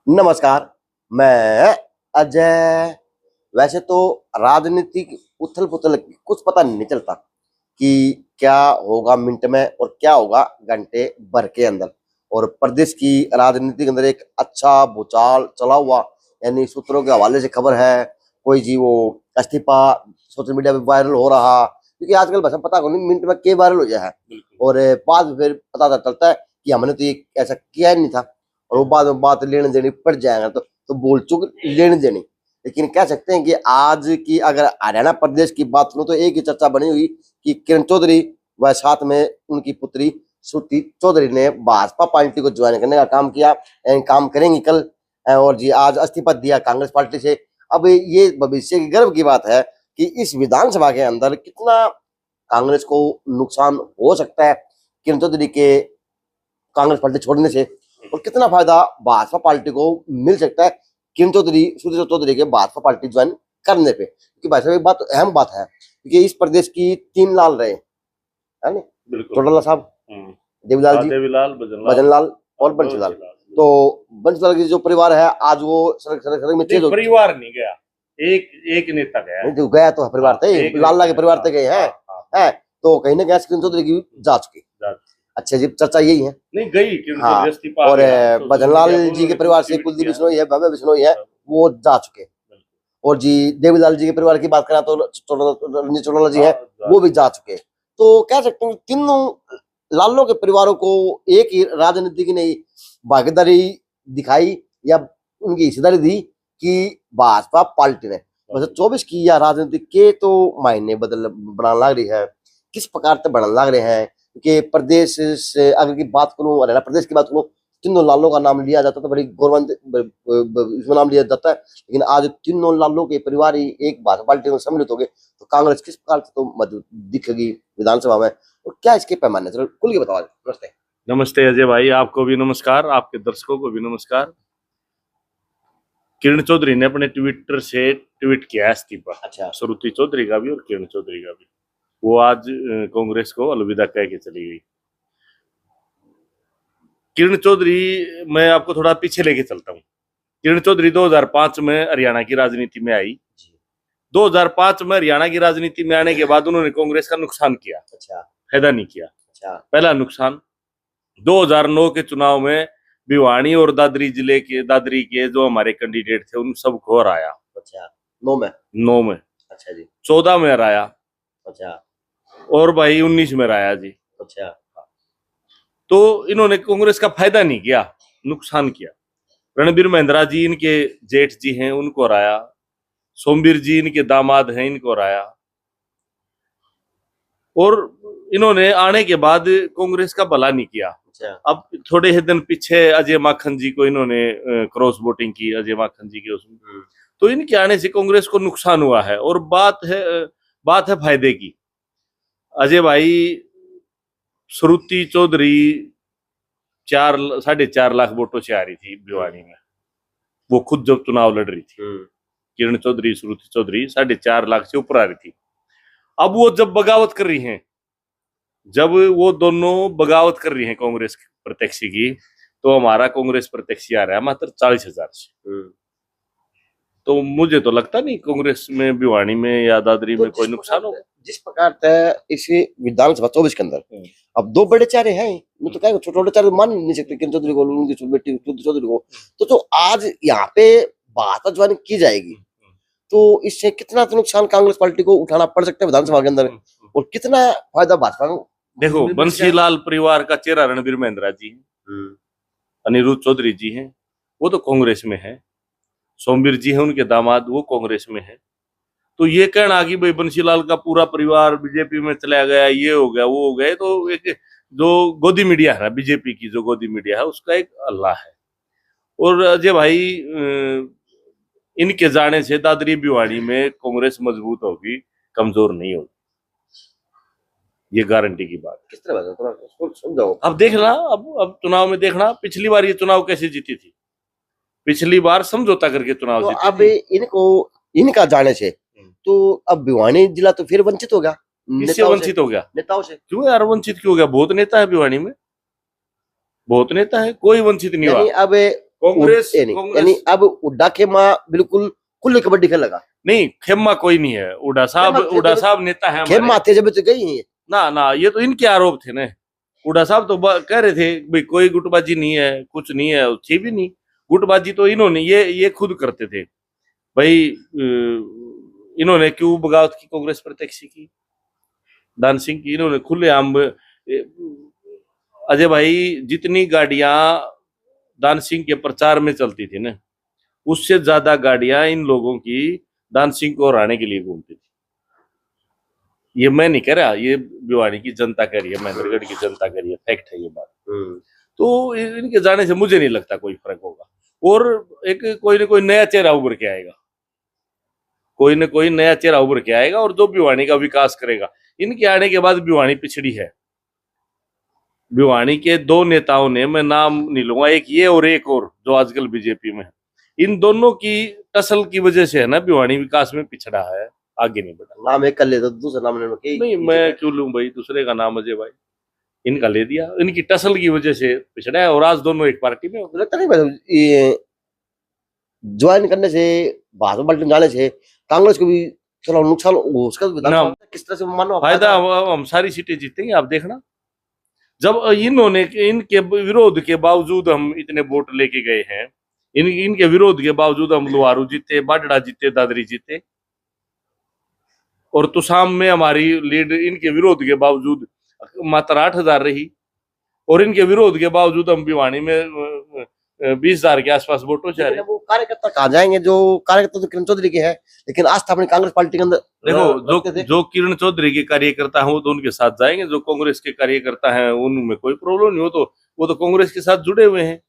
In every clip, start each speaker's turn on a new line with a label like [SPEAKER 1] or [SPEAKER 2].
[SPEAKER 1] नमस्कार। मैं अजय। वैसे तो राजनीतिक उथल पुथल कुछ पता नहीं चलता कि क्या होगा मिनट में और क्या होगा घंटे भर के अंदर। और प्रदेश की राजनीति के अंदर एक अच्छा भूचाल चला हुआ, यानी सूत्रों के हवाले से खबर है। कोई जी वो इस्तीफा सोशल मीडिया पे वायरल हो रहा, क्योंकि आजकल बस पता नहीं मिनट में के वायरल हो जाए है। और बाद में फिर पता चलता है कि हमने तो ये ऐसा किया ही नहीं था, और वो बाद में बात लेने देनी पड़ जाएगा तो बोल चुक लेने देनी। लेकिन कह सकते हैं कि आज की अगर हरियाणा प्रदेश की बात करूं तो एक ही चर्चा बनी हुई कि किरण चौधरी व साथ में उनकी पुत्री श्रुति चौधरी ने भाजपा पार्टी को ज्वाइन करने का काम किया, काम करेंगी कल। और जी आज इस्तीफा दिया कांग्रेस पार्टी से। अब ये भविष्य की गर्व की बात है कि इस विधानसभा के अंदर कितना कांग्रेस को नुकसान हो सकता है किरण चौधरी के कांग्रेस पार्टी छोड़ने से, और कितना फायदा भाजपा पार्टी को मिल सकता है किरण चौधरी श्रुति चौधरी के भाजपा पार्टी ज्वाइन करने पे। क्योंकि भाई साहब एक बात अहम बात है कि इस प्रदेश की 3 लाल रहे है ना, चौटाला साहब, देवीलाल जी, भजनलाल और बंशीलाल। तो बंशीलाल की जो परिवार है आज वो सड़क में चेंज हो,
[SPEAKER 2] परिवार नहीं गया, एक नेता गया,
[SPEAKER 1] जो गया तो परिवार थे, लाला के परिवार थे गए हैं। तो कहीं ना कहीं किरण चौधरी की जा चुकी। अच्छा जी, चर्चा यही है।
[SPEAKER 2] नहीं गई
[SPEAKER 1] हाँ, और भजनलाल जी के परिवार से कुलदीप बिश्नोई है, भव्य बिश्नोई है, वो जा चुके। और जी देवीलाल जी के परिवार की बात करें तो रंजीत चौटाला जी है, वो भी जा चुके। तो कह सकते हैं तीनों लालों के परिवारों को एक ही राजनीति की नई भागीदारी दिखाई या उनकी हिस्सेदारी दी कि भाजपा पार्टी ने। वैसे 24 की या राजनीति के तो मायने बनाने लग रही है, किस प्रकार से बढ़ने लग रहे हैं। कि प्रदेश से अगर की बात करूं, हरियाणा प्रदेश की बात करूं, तीनों लालों का नाम लिया जाता तो बड़ी गौरवान्वित इसमें नाम लिया जाता है। लेकिन आज तीनों लालों के परिवार ही एक भाजपा पार्टी में सम्मिलित हो गए, तो कांग्रेस किस प्रकार से तो मजबूत दिखेगी विधानसभा में, और क्या इसके पैमाने? चलो खुल के बताओ। नमस्ते।
[SPEAKER 2] नमस्ते अजय भाई, आपको भी नमस्कार, आपके दर्शकों को भी नमस्कार। किरण चौधरी ने अपने ट्विटर से ट्वीट किया इस्तीफा।
[SPEAKER 1] अच्छा,
[SPEAKER 2] श्रुति चौधरी का भी और किरण चौधरी का भी। वो आज कांग्रेस को अलविदा कह के चली गई। किरण चौधरी, मैं आपको थोड़ा पीछे लेके चलता हूँ। किरण चौधरी 2005 में हरियाणा की राजनीति में आई। 2005 में हरियाणा की राजनीति में आने के बाद उन्होंने कांग्रेस का नुकसान किया।
[SPEAKER 1] अच्छा,
[SPEAKER 2] फायदा नहीं किया।
[SPEAKER 1] अच्छा,
[SPEAKER 2] पहला नुकसान 2009 के चुनाव में भिवानी और दादरी के जो हमारे कैंडिडेट थे उन सबको हराया।
[SPEAKER 1] अच्छा, 9 में। अच्छा जी,
[SPEAKER 2] 14 में हराया।
[SPEAKER 1] अच्छा,
[SPEAKER 2] और भाई 19 में हराया जी।
[SPEAKER 1] अच्छा।
[SPEAKER 2] तो इन्होंने कांग्रेस का फायदा नहीं किया, नुकसान किया। रणबीर महिंद्रा जी इनके जेठ जी हैं, उनको हराया। सोमवीर जी इनके दामाद हैं, इनको हराया। और इन्होंने आने के बाद कांग्रेस का भला नहीं किया।
[SPEAKER 1] अच्छा।
[SPEAKER 2] अब थोड़े ही दिन पीछे अजय माखन जी को इन्होंने क्रॉस वोटिंग की, अजय माखन जी के उसमें, तो इनके आने से कांग्रेस को नुकसान हुआ है। और बात है फायदे की। अजय भाई, श्रुति चौधरी 4.5 लाख वोटों से आ रही थी भिवानी में, वो खुद जब चुनाव लड़ रही थी। किरण चौधरी, श्रुति चौधरी 4.5 लाख से ऊपर आ रही थी। अब वो जब बगावत कर रही हैं, जब वो दोनों बगावत कर रही हैं कांग्रेस प्रत्याशी की, तो हमारा कांग्रेस प्रत्याशी आ रहा है मात्र 40,000 से। तो मुझे तो लगता नहीं कांग्रेस में भिवानी में या दादरी में कोई नुकसान होगा।
[SPEAKER 1] जिस प्रकार इस विधानसभा 24 के अंदर अब 2 बड़े चेहरे हैं, मैं तो क्या छोटे चेहरे मान नहीं सकते किरण चौधरी को, उनकी बेटी चौधरी को। तो जो आज यहाँ पे भाजपा ज्वाइन की जाएगी, तो इससे कितना तो नुकसान कांग्रेस पार्टी को उठाना पड़ सकता है विधानसभा के अंदर, और कितना फायदा भाजपा को।
[SPEAKER 2] देखो, बंशीलाल परिवार का चेहरा रणबीर महिंद्रा जी हैं, अनिरुद्ध चौधरी जी हैं, वो तो कांग्रेस में है। सोमवीर जी हैं उनके दामाद, वो कांग्रेस में है। तो ये कहना कि भाई बंशीलाल का पूरा परिवार बीजेपी में चला गया, ये हो गया वो हो गया, तो एक जो गोदी मीडिया है, बीजेपी की जो गोदी मीडिया है, उसका एक अल्लाह है। और अजय भाई, इनके जाने से दादरी भिवानी में कांग्रेस मजबूत होगी, कमजोर नहीं होगी, ये गारंटी की बात।
[SPEAKER 1] किस तरह थोड़ा समझाओ।
[SPEAKER 2] अब देखना, अब चुनाव में देखना, पिछली बार ये चुनाव कैसे जीती थी। पिछली बार समझौता करके चुनाव
[SPEAKER 1] तो
[SPEAKER 2] जीती
[SPEAKER 1] अब
[SPEAKER 2] थी।
[SPEAKER 1] इनका जाने से तो अब भिवानी जिला तो फिर वंचित हो गया।
[SPEAKER 2] किससे वंचित हो गया?
[SPEAKER 1] नेताओं से।
[SPEAKER 2] क्यों यार वंचित क्यों हो गया? बहुत नेता है भिवानी में, बहुत नेता है, कोई वंचित नहीं हुआ।
[SPEAKER 1] अब
[SPEAKER 2] कांग्रेस
[SPEAKER 1] यानी अब उड्डा खेमा बिल्कुल खुले कबड्डी खेलेगा।
[SPEAKER 2] नहीं, खेमा कोई नहीं है। उड़ा साहब नेता है
[SPEAKER 1] खेमा
[SPEAKER 2] हमारे।
[SPEAKER 1] थे जब तो गई है।
[SPEAKER 2] ना ये तो इनके आरोप थे ना। उड़ा साहब तो कह रहे थे भाई कोई गुटबाजी नहीं है, कुछ नहीं है, थी भी नहीं गुटबाजी। तो इन्होंने ये खुद करते थे भाई। इन्होंने क्यों बगावत की कांग्रेस प्रत्याशी की, दान सिंह की? इन्होंने खुलेआम अजय भाई जितनी गाड़ियां दान सिंह के प्रचार में चलती थी ना, उससे ज्यादा गाड़ियां इन लोगों की दान सिंह को हराने के लिए घूमती थी। ये मैं नहीं कह रहा, ये भिवानी की जनता कह रही है, महेंद्रगढ़ की जनता कह रही है, फैक्ट है ये बात। तो इनके जाने से मुझे नहीं लगता कोई फर्क होगा। और एक कोई ना कोई नया चेहरा उभर के आएगा, कोई ना कोई नया चेहरा उभर के आएगा और जो भिवानी का विकास करेगा। इनके आने के बाद भिवानी पिछड़ी है। भिवानी के दो नेताओं ने, मैं नाम नहीं लूंगा, एक ये और एक और जो आजकल बीजेपी में है, इन दोनों की टसल की वजह से है ना भिवानी विकास में पिछड़ा है, आगे नहीं बढ़ा।
[SPEAKER 1] नाम एक कर ले तो दूसरा नाम ले लो।
[SPEAKER 2] नहीं, मैं क्यों लूं भाई दूसरे का नाम? अजय भाई इनका ले दिया, इनकी टसल की वजह से पिछड़ा है और आज दोनों एक पार्टी में।
[SPEAKER 1] लगता नहीं भाई ये ज्वाइन करने से, भाजपा पलटन जाने से कांग्रेस को भी चलो नुकसान हो उसका भी
[SPEAKER 2] ना,
[SPEAKER 1] किस तरह से मानो
[SPEAKER 2] फायदा हम सारी सीटें जीतेंगे, आप देखना। जब इन्होंने इनके विरोध के बावजूद हम इतने वोट लेके गए हैं, इनके विरोध के बावजूद हम लोहारू जीते, बाडड़ा जीते, दादरी जीते, और तुसाम में हमारी लीड इनके विरोध के बावजूद मात्र 8,000 रही, और इनके विरोध के बावजूद हम भिवानी में 20,000 के आसपास वोटों से रहे।
[SPEAKER 1] वो कार्यकर्ता कहाँ जाएंगे? जो कार्यकर्ता तो किरण चौधरी के है, लेकिन आस्था अपनी कांग्रेस पार्टी के अंदर
[SPEAKER 2] देखो, जो किरण चौधरी के कार्यकर्ता हैं वो तो उनके साथ जाएंगे, जो कांग्रेस के कार्यकर्ता हैं उनमें कोई प्रॉब्लम नहीं हो, तो वो तो कांग्रेस के साथ जुड़े हुए हैं।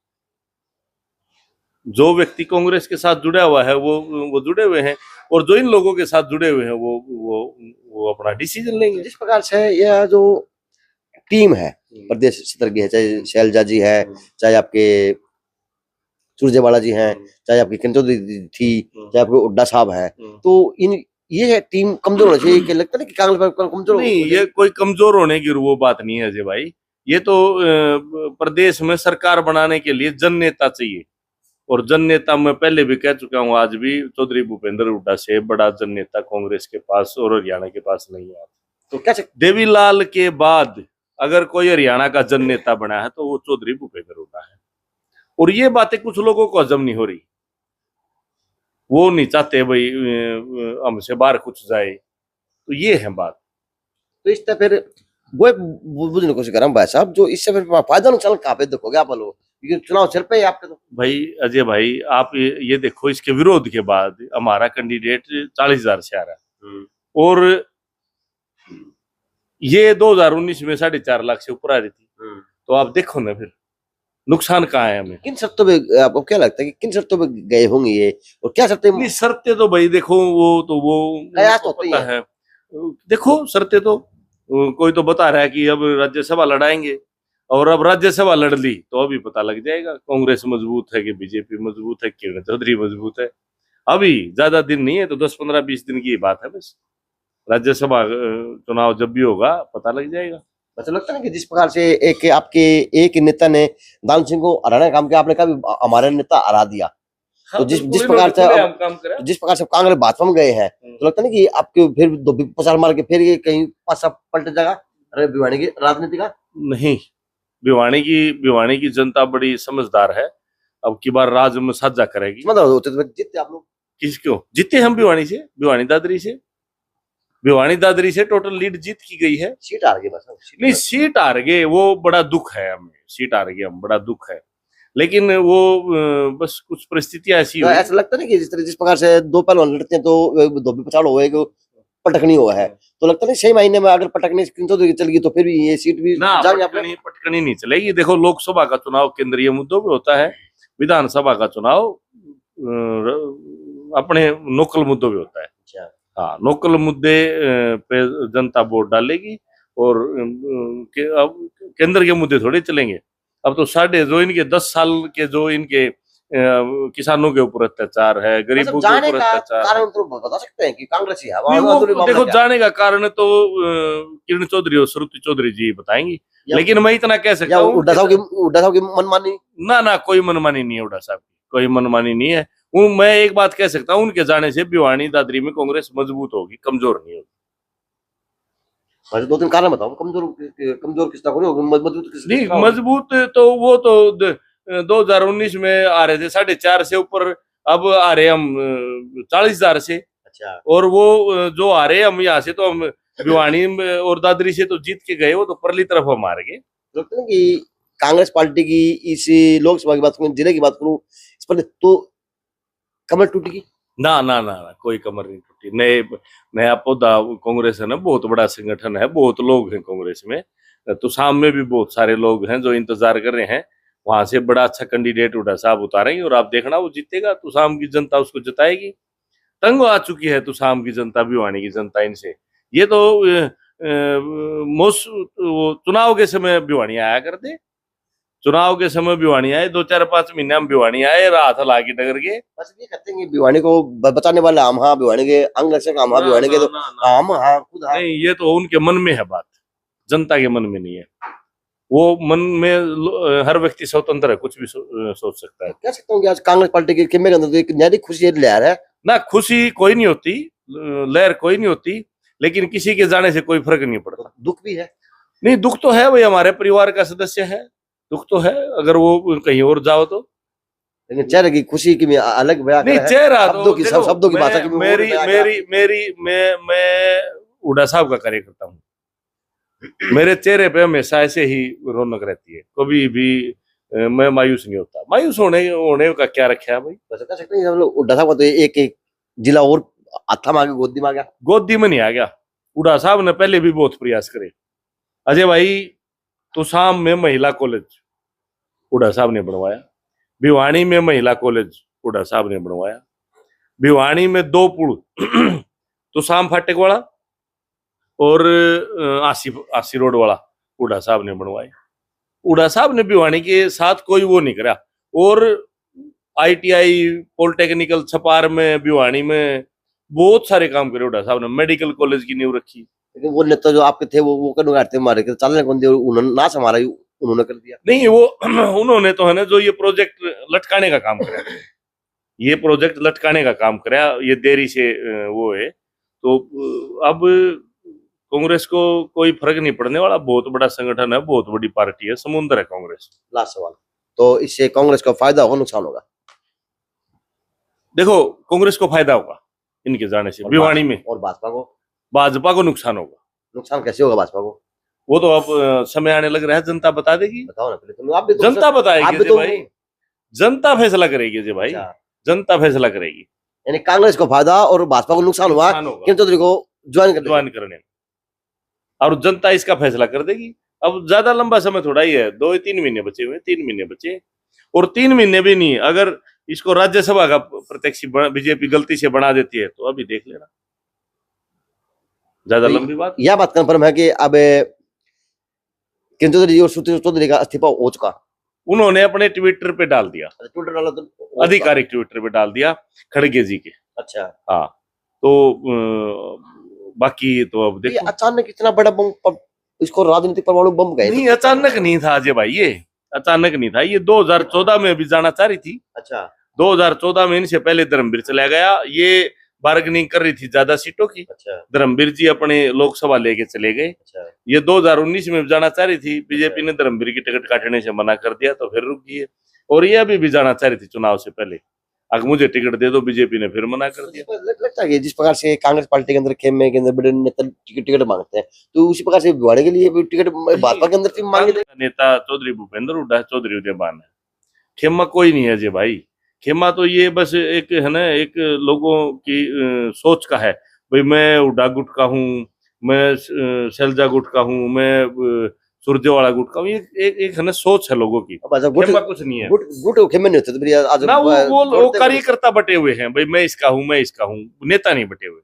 [SPEAKER 2] जो व्यक्ति कांग्रेस के साथ जुड़ा हुआ है वो जुड़े हुए हैं, और जो इन लोगों के साथ जुड़े हुए हैं वो अपना डिसीजन लेंगे।
[SPEAKER 1] जिस प्रकार से यह जो टीम है प्रदेश स्तर की है, चाहे शैलजा जी है, चाहे आपके सुरजेवाला जी हैं, चाहे आपकी किरण चौधरी थी, चाहे आपके उड्डा साहब हैं, तो इन ये टीम कमजोर होना चाहिए। लगता नहीं कि कांग्रेस कमजोर?
[SPEAKER 2] नहीं, ये कोई कमजोर होने की वो बात नहीं है अजय भाई। ये तो प्रदेश में सरकार बनाने के लिए जन नेता चाहिए, और जन नेता मैं पहले भी कह चुका हूं, आज भी चौधरी भूपेंद्र हुड्डा से बड़ा जन नेता कांग्रेस के पास और हरियाणा के पास नहीं है।
[SPEAKER 1] तो क्या
[SPEAKER 2] देवीलाल के बाद अगर कोई हरियाणा का जन नेता बना है तो वो चौधरी भूपेंद्र हुड्डा है। और ये बातें कुछ लोगों को हजम नहीं हो रही, वो नहीं चाहते भाई हमसे बाहर कुछ जाए, तो ये है बात।
[SPEAKER 1] तो इससे फिर वो बुझने की कोशिश कर रहा हूँ भाई साहब, जो इससे फिर फायदा नुकसान कहाँ पे देखोगे आप लोग? ये चुनाव चल पे आपके तो
[SPEAKER 2] भाई अजय भाई, आप ये देखो, इसके विरोध के बाद हमारा कैंडिडेट 40,000 से आ रहा है, और ये 2019 में 4.5 लाख से ऊपर आ रही थी। तो आप देखो ना फिर नुकसान कहाँ है हमें।
[SPEAKER 1] किन शर्तों पे आपको क्या लगता है कि किन शर्तों पे गए होंगे ये, और क्या शर्तें?
[SPEAKER 2] नहीं, शर्तें तो भाई देखो, वो पता है। देखो शर्तें तो कोई तो बता रहा है कि अब राज्यसभा लड़ाएंगे, और अब राज्यसभा लड़ ली तो अभी पता लग जाएगा कांग्रेस मजबूत है कि बीजेपी मजबूत है, किरण चौधरी मजबूत है। अभी ज्यादा दिन नहीं है, तो 10-15-20 दिन की बात है बस। राज्यसभा चुनाव जब भी होगा पता लग जाएगा।
[SPEAKER 1] अच्छा, लगता है कि जिस प्रकार से एक नेता ने दान सिंह को हराने का काम किया, आपने कहा हमारे नेता हरा दिया, तो जिस प्रकार से कांग्रेस भाजपा में गए हैं, तो लगता नहीं कि आपके फिर 2 मार के फिर ये कहीं पासा पलट जाएगा अरे भिवानी की राजनीति का?
[SPEAKER 2] नहीं, भिवानी की जनता बड़ी समझदार है, अब की बार राज में साझा करेगी।
[SPEAKER 1] मतलब होते तो जीते आप लोग?
[SPEAKER 2] किसको जीते? हम भिवानी दादरी से टोटल लीड जीत की गई है।
[SPEAKER 1] सीट हार गई बस?
[SPEAKER 2] नहीं, सीट हार गए वो बड़ा दुख है हमें, सीट हार गए हम, बड़ा दुख है, लेकिन वो बस कुछ परिस्थितियां ऐसी
[SPEAKER 1] तो ऐसा लगता नहीं कि जिस प्रकार से दो पहलवान लड़ते हैं तो धोबी पछाड़ हुआ है, पटकनी हुआ है, तो लगता नहीं 6 महीने में अगर पटकनी चल गई तो फिर भी ये सीट भी
[SPEAKER 2] पटकनी नहीं चलेगी। देखो, लोकसभा का चुनाव केंद्रीय मुद्दों पे होता है, विधानसभा का चुनाव अपने लोकल मुद्दों पे होता है। हाँ, लोकल मुद्दे पे जनता वोट डालेगी, और अब केंद्र के मुद्दे थोड़े चलेंगे। अब तो जो इनके 10 साल के जो इनके किसानों के ऊपर अत्याचार है, गरीबों के ऊपर अत्याचार, कारण
[SPEAKER 1] तो बता सकते हैं कि कांग्रेस ही है?
[SPEAKER 2] देखो, जाने का कारण तो किरण चौधरी और श्रुति चौधरी जी बताएंगी। लेकिन मैं इतना कह सकता
[SPEAKER 1] या
[SPEAKER 2] हूँ
[SPEAKER 1] हुड्डा साहब की मनमानी?
[SPEAKER 2] ना कोई मनमानी नहीं है हुड्डा साहब की, कोई मनमानी नहीं है। मैं एक बात कह सकता हूँ, उनके जाने से भिवानी दादरी में कांग्रेस मजबूत होगी, कमजोर नहीं होगी।
[SPEAKER 1] मुझे 2-3 कारण बताओ, कमजोर किसका को नहीं होगी, मजबूत
[SPEAKER 2] नहीं
[SPEAKER 1] किसका होगी?
[SPEAKER 2] मजबूत तो वो तो 2019 में आ रहे थे 4.5 से ऊपर, अब आ रहे हम 40,000 से।
[SPEAKER 1] अच्छा।
[SPEAKER 2] और वो जो आ रहे हम यहाँ से तो हम भिवानी और दादरी से तो जीत के गए, वो तो परली तरफ हम हार गए।
[SPEAKER 1] लगता है कि कांग्रेस पार्टी की इस लोकसभा की बात करूं, जिले की बात करूं, इस पर तो कमर टूटेगी?
[SPEAKER 2] ना कोई कमर नहीं टूटी। नया पौधा कांग्रेस है ना, बहुत बड़ा संगठन है, बहुत लोग हैं कांग्रेस में। तो सामने भी बहुत सारे लोग हैं जो इंतजार कर रहे हैं, वहां से बड़ा अच्छा कैंडिडेट हुड्डा साहब उतारेंगे और आप देखना वो जीतेगा। तो शाम की जनता उसको जिताएगी। तंग आ चुकी है तो शाम की जनता, भिवानी की जनता इनसे। ये तो चुनाव के समय भिवानी आया करते, चुनाव के समय भिवानी आए, 2-4-5 महीने हम भिवानी आए, रात हला के डगर गए।
[SPEAKER 1] बस ये कहते हैं कि भिवानी को बचाने वाला हम, हाँ भिवानी के अंग रक्षक हम, हाँ भिवानी के तो हम, हाँ खुद, हाँ।
[SPEAKER 2] नहीं, ये तो उनके मन में है बात, जनता के मन में नहीं है। वो मन में हर व्यक्ति स्वतंत्र है, कुछ भी सोच सकता है।
[SPEAKER 1] कह सकता हूँ कि आज कांग्रेस पार्टी के खेमे के अंदर तो एक नई खुशी लहर है
[SPEAKER 2] ना। खुशी कोई नहीं होती, लहर कोई नहीं होती, लेकिन किसी के जाने से कोई फर्क नहीं पड़ता।
[SPEAKER 1] दुख भी है?
[SPEAKER 2] नहीं, दुख तो है भाई, हमारे परिवार का सदस्य है, दुख तो है अगर वो कहीं और जाओ तो।
[SPEAKER 1] लेकिन चेहरे की खुशी की अलग बयां
[SPEAKER 2] नहीं,
[SPEAKER 1] है,
[SPEAKER 2] चेहरा
[SPEAKER 1] शब्दों की,
[SPEAKER 2] देखो,
[SPEAKER 1] शब्दों की भाषा की
[SPEAKER 2] मेरी मेरी मेरी मैं हुड्डा साहब का कार्यकर्ता हूँ। मेरे चेहरे पे हमेशा ऐसे ही रौनक रहती है, कभी भी मैं मायूस नहीं होता। मायूस होने का क्या रखा है भाई।
[SPEAKER 1] वैसे कह सकते हैं हम लोग, हुड्डा साहब का तो एक जिला और हाथा में आ गया, गोदी में आ गया।
[SPEAKER 2] गोदी में नहीं आ गया, हुड्डा साहब ने पहले भी बहुत प्रयास करे। अजय भाई, तुसाम में महिला कॉलेज हुड्डा साहब ने बनवाया, भिवानी में महिला कॉलेज हुड्डा साहब ने बनवाया, भिवानी में 2 पुल तुसाम फाटक वाला और आसी रोड वाला हुड्डा साहब ने बनवाए। हुड्डा साहब ने भिवानी के साथ कोई वो नहीं करा। और ITI पॉलिटेक्निकल छपार में, भिवानी में बहुत सारे काम करे हुड्डा साहब ने। मेडिकल कॉलेज की नींव रखी।
[SPEAKER 1] लेकिन वो नेता जो आपके थे वो कनु गाते मारे के चलने कौन दिया, उन्होंने ना संभाला, उन्होंने कर दिया।
[SPEAKER 2] नहीं, वो उन्होंने तो है ना जो ये प्रोजेक्ट लटकाने का काम करा, ये प्रोजेक्ट लटकाने का काम करा, ये देरी से वो है। तो अब कांग्रेस को कोई फर्क नहीं पड़ने वाला, बहुत बड़ा संगठन है, बहुत बड़ी पार्टी है, समुद्र है कांग्रेस।
[SPEAKER 1] लास्ट सवाल, तो इससे कांग्रेस को फायदा होगा नुकसान होगा?
[SPEAKER 2] देखो, कांग्रेस को फायदा होगा इनके जाने से भिवानी में,
[SPEAKER 1] और
[SPEAKER 2] भाजपा को नुकसान होगा।
[SPEAKER 1] नुकसान कैसे होगा भाजपा को?
[SPEAKER 2] वो तो अब समय आने लग रहा है, जनता बता देगी।
[SPEAKER 1] बताओ ना पहले तुम, आप भी तो
[SPEAKER 2] जनता बताएगी
[SPEAKER 1] तो
[SPEAKER 2] भाई, जनता फैसला करेगी जी भाई।
[SPEAKER 1] अच्छा।
[SPEAKER 2] जनता फैसला करेगी।
[SPEAKER 1] यानी कांग्रेस को फायदा और भाजपा को नुकसान हुआ किरण चौधरी को ज्वाइन
[SPEAKER 2] करने, और जनता इसका फैसला कर देगी। अब ज्यादा लंबा समय थोड़ा ही है, 2-3 महीने बचे हुए, 3 महीने बचे, और 3 महीने भी नहीं, अगर इसको राज्यसभा का प्रत्याशी बीजेपी गलती से बना देती है तो अभी देख लेना, ज्यादा लंबी बात।
[SPEAKER 1] यह बात कंफर्म है कि अब किरण चौधरी और सुशील चौधरी का इस्तीफा हो चुका?
[SPEAKER 2] उन्होंने अपने ट्विटर पे डाल दिया,
[SPEAKER 1] ट्विटर डाला तो
[SPEAKER 2] आधिकारिक ट्विटर पे डाल दिया, खड़गे जी के।
[SPEAKER 1] अच्छा,
[SPEAKER 2] हाँ, तो बाकी तो अब देखो।
[SPEAKER 1] अचानक इतना बड़ा बम, इसको राजनीतिक परमाणु बम गए?
[SPEAKER 2] नहीं, अचानक नहीं था अजय भाई, ये अचानक नहीं था, ये 2014 में भी जाना चाह रही थी।
[SPEAKER 1] अच्छा,
[SPEAKER 2] 2014 में इनसे पहले धर्मवीर चला गया, ये बार्गेनिंग कर रही थी ज्यादा सीटों की।
[SPEAKER 1] अच्छा,
[SPEAKER 2] धर्मवीर जी अपने लोकसभा लेके चले गए।
[SPEAKER 1] अच्छा,
[SPEAKER 2] ये 2019 में भी जाना चाह रही थी, बीजेपी ने धर्मवीर की टिकट काटने से मना कर दिया तो फिर रुक गई है। और ये अभी भी जाना चाह रही थी चुनाव से पहले, अगर मुझे टिकट दे दो, बीजेपी ने फिर मना कर दिया।
[SPEAKER 1] लगता है कि जिस प्रकार से कांग्रेस पार्टी के अंदर खेमे के अंदर बड़े नेता टिकट मांगते हैं, तो उसी प्रकार से भिवाड़ी के लिए टिकट भाजपा के अंदर भी मांगे।
[SPEAKER 2] नेता चौधरी भूपेंद्र हुड्डा, चौधरी उदयमान है, खेमा कोई नहीं है अजय भाई। खेमा तो ये बस एक है ना, एक लोगों की सोच का है, भाई मैं हुड्डा गुट का हूँ, मैं शैलजा गुट का हूँ, मैं सुरजेवाला गुट का हूँ, एक है ना सोच है लोगों की। खेमा कुछ नहीं है,
[SPEAKER 1] गुट खेमे नहीं होते आज
[SPEAKER 2] ना। वो कार्यकर्ता बटे हुए हैं, भाई मैं इसका हूँ, मैं इसका हूँ, नेता नहीं बटे हुए,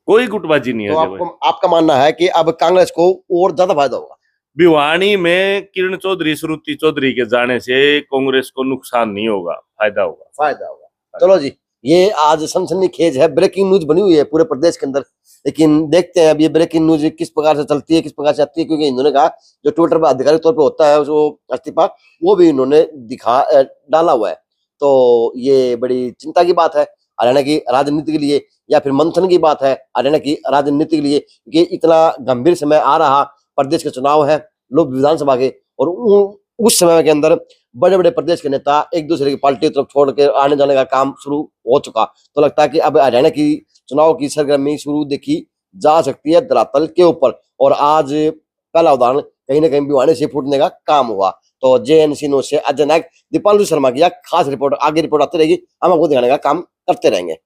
[SPEAKER 2] कोई गुटबाजी नहीं है।
[SPEAKER 1] तो आपका मानना है कि अब कांग्रेस को और ज्यादा फायदा होगा?
[SPEAKER 2] भिवानी में किरण चौधरी, श्रुति चौधरी के जाने से कांग्रेस को नुकसान नहीं होगा, फायदा होगा।
[SPEAKER 1] चलो जी, ये आज सनसनीखेज है, ब्रेकिंग न्यूज बनी हुई है पूरे प्रदेश के अंदर। लेकिन देखते हैं अब ये ब्रेकिंग न्यूज किस प्रकार से चलती है, किस प्रकार से आती है, क्योंकि इन्होंने कहा जो ट्विटर पर आधिकारिक तौर पे होता है जो इस्तीफा, वो भी इन्होंने डाला हुआ है। तो ये बड़ी चिंता की बात है हरियाणा की राजनीति के लिए, या फिर मंथन की बात है हरियाणा की राजनीति के लिए, कि इतना गंभीर समय आ रहा, प्रदेश के चुनाव है लोक विधानसभा के, और उस समय के अंदर बड़े बड़े प्रदेश के नेता एक दूसरे की पार्टी तरफ छोड़ के आने जाने का काम शुरू हो चुका। तो लगता है कि अब हरियाणा की चुनाव की सरगर्मी शुरू देखी जा सकती है धरातल के ऊपर। और आज पहला उदाहरण कहीं ना कहीं भिवानी से फूटने का काम हुआ। तो JNC न्यूज से अजय नायक, दीपांशु शर्मा की खास रिपोर्ट, आगे रिपोर्ट आती रहेगी, हम आपको दिखाने का काम करते रहेंगे।